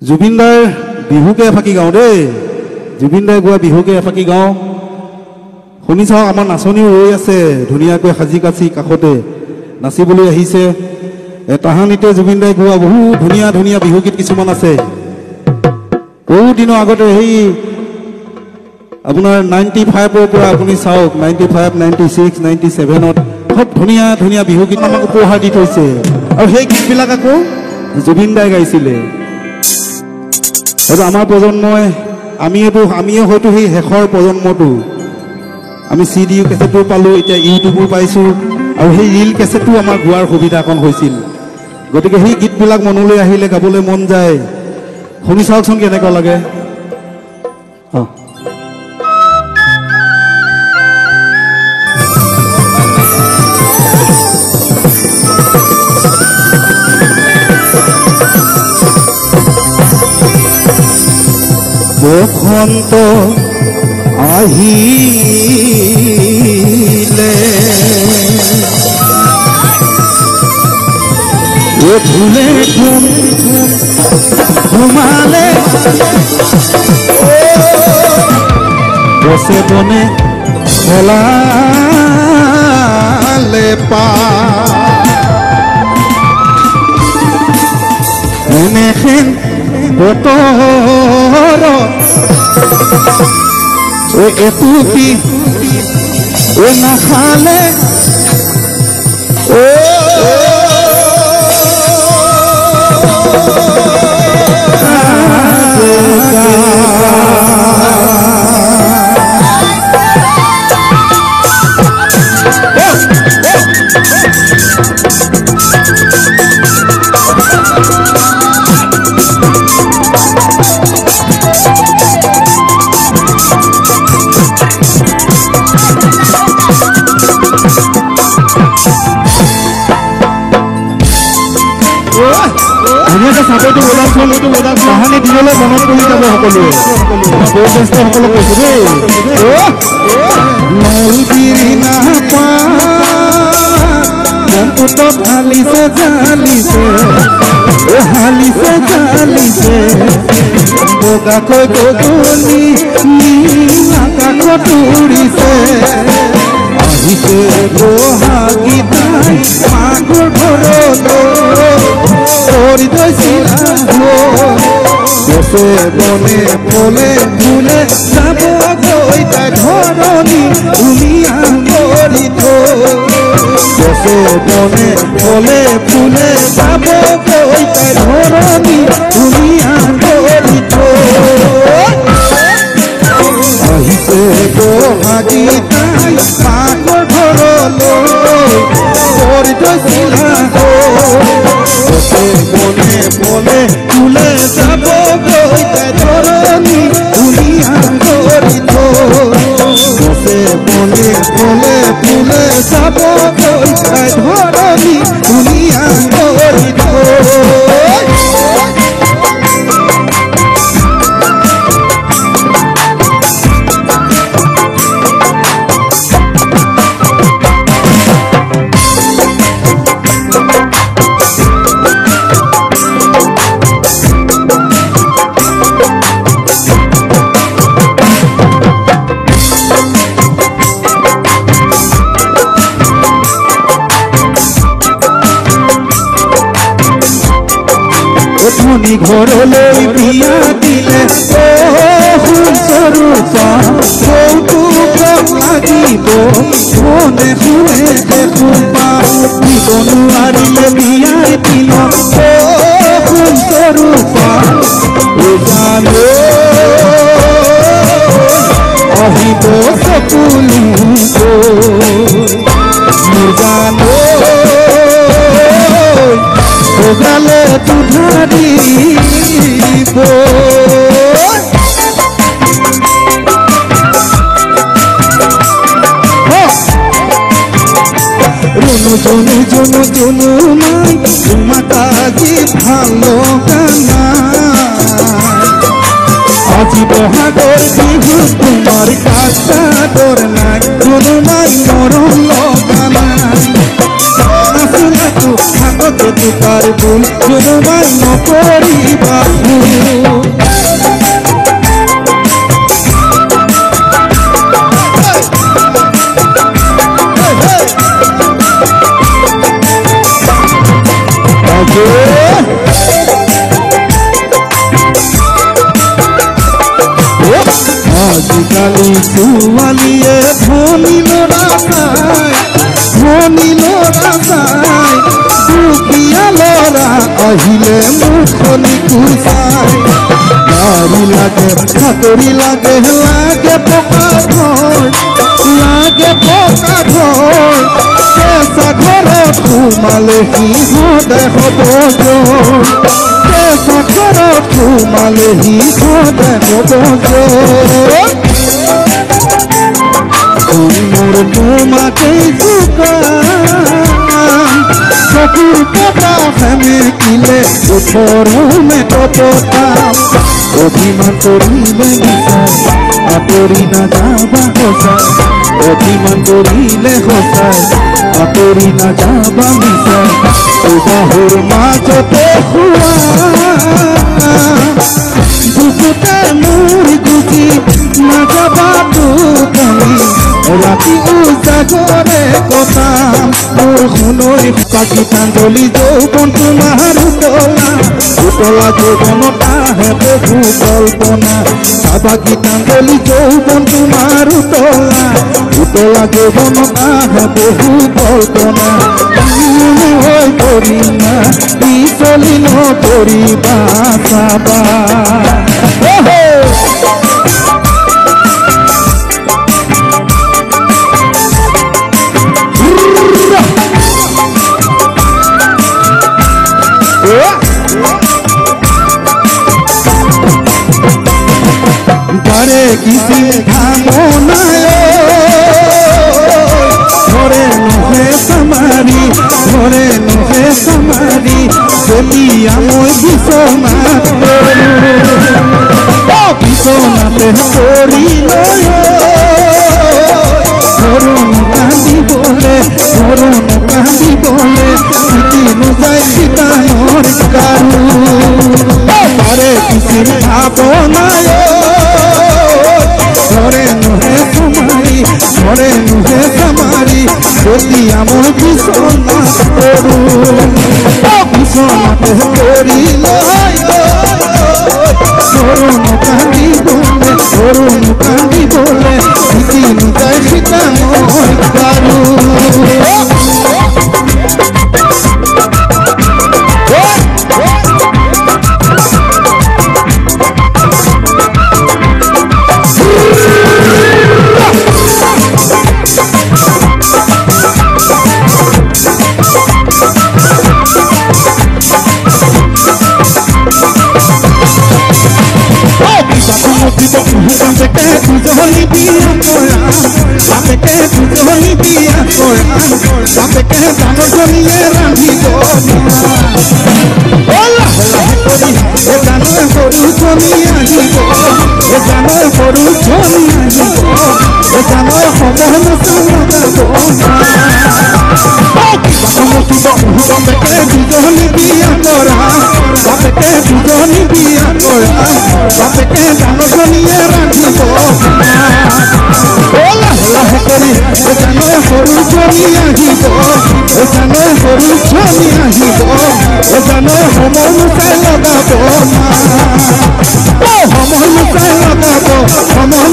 জুবিন দাৰ বিহুকে এফাকি গাওঁ দেই জুবিন দাই গোৱা বিহুকে এফাকি গাওঁ শুনি চাওক আমাৰ নাচনীও ৰৈ আছে ধুনীয়াকৈ সাজি কাচি কাষতে নাচিবলৈ আহিছে তাহানিতে জুবিন দাই গোৱা বহু ধুনীয়া ধুনীয়া বিহুগীত কিছুমান আছে বহু দিনৰ আগতে সেই আপোনাৰ 95ৰ পৰা আপুনি চাওক 95 96 97ত খুব ধুনীয়া ধুনীয়া বিহুগীত আমাক উপহাৰ দি থৈছে আৰু সেই গীতবিলাক আকৌ জুবিন দাই গাইছিলে আৰু আমাৰ প্ৰজন্মই আমিয়ে হয়তো সেই শেষৰ প্ৰজন্মটো আমি CD কেছেটো পালোঁ এতিয়া ইউটিউবো পাইছোঁ আৰু সেই ৰিল কেছেটো আমাৰ গোৱাৰ সুবিধা অকণ হৈছিল গতিকে সেই গীতবিলাক মনলৈ আহিলে গাবলৈ মন যায় শুনি চাওকচোন কেনেকুৱা লাগে বসন্ত আহিলে ধুলে ঘুমালে বসে বনে খেলালে পা এনেহেন বতৰ এটুপি নাখালে কাহানি দিবলৈ মনত পৰি যাব সকলোৱে বয়োজ্যেষ্ঠসকলক কৈছো দেই মনটোত হালিছে জালিছে বগাকৈ গধূলি আকাশত উৰিছে আহিছে বহাগীতাই মাঘৰ ঘৰলৈ গছে বনে ফলে ফুলে যাব গৈ তাই ধৰণী ধুনীয়া কৰি গছে বনে ফলে ফুলে যাব গৈ তাই ধৰণী ধুনীয়া কৰি আহিছে বহাগী তাই মাকৰ ঘৰলৈ কৰি থৈছিলা গছে বনে ফলে ফুলে যাব গৈ তাই ধৰণী ধুনীয়া কৰি গছে বনে ফলে ফুলে যাব গৈ তাই ধৰণী ধুনীয়া কৰি ঘৰলৈ বিয়া দিলে সুৰূপা কৌতুক লাগিব মনে শুনে দেখোপা দিব নোৱাৰিলে বিয়াই দিল সুৰূপা জানো আহিব চকুলো জানো গালে তুধাৰিব জুনু নাই তোমাক আজি ভালো গানা আজি বহাগৰ বিহু তোমাৰ কাটাৰ নাই জুনু নাই মৰম লগা নাই নাচলাটো হাততে তোকাৰ ভুল জুনু নাই নকৰিবা আজিকালি ছোৱালীয়ে ধনী ল'ৰা চাই দুখীয়া ল'ৰা আহিলে মুখনি কুচাই গাড়ী লাগে চাকৰি লাগে পকা ঘৰ কেঁচা ঘৰত সোমালে সিহঁতে হ'ব জোৰ কেঁচা ঘৰত সোমালে সিহঁতে হ'ব জোৰ মোৰ তোমাকেই জোকান চকুৰ পতা সেমেকিলে ওঠৰো মেকপতাম অভিমান কৰিলে বিচাৰ আঁতৰি নাযাবা সঁচাই অভিমান কৰিলে সঁচাই আঁতৰি নাযাবা বিচাৰ বাহুৰ মাজতে খোৱা বুকুতে মোৰ গুজি নাযাবা টোপনি ৰাতি উজাগৰে কটাম মোৰ শুনৈ পাকিস্তানলি যৌৱন তোমাৰ উতলা যৌৱনত আহে বহু কল্পনা পাকিস্তানলি যৌৱন তোমাৰ উতলা যৌৱনত আহে বহু কল্পনা হৈ কৰিমা পিছলি নকৰিবা চাবা তারে কিসি কামনায় ধরে নহে সামারি যদি আমি বিছনাতে পড়িল ধরুন কান্দিবলে সিকিনু যাই সীতানোর কারু তারে কিসি ভাবনায় ধরে নুহে সামারি যদি আমার বিছনা করু বিছনাতে করিল ধরুন কান্দি বলে সিকিনু যাই সীতানোর কারু সময়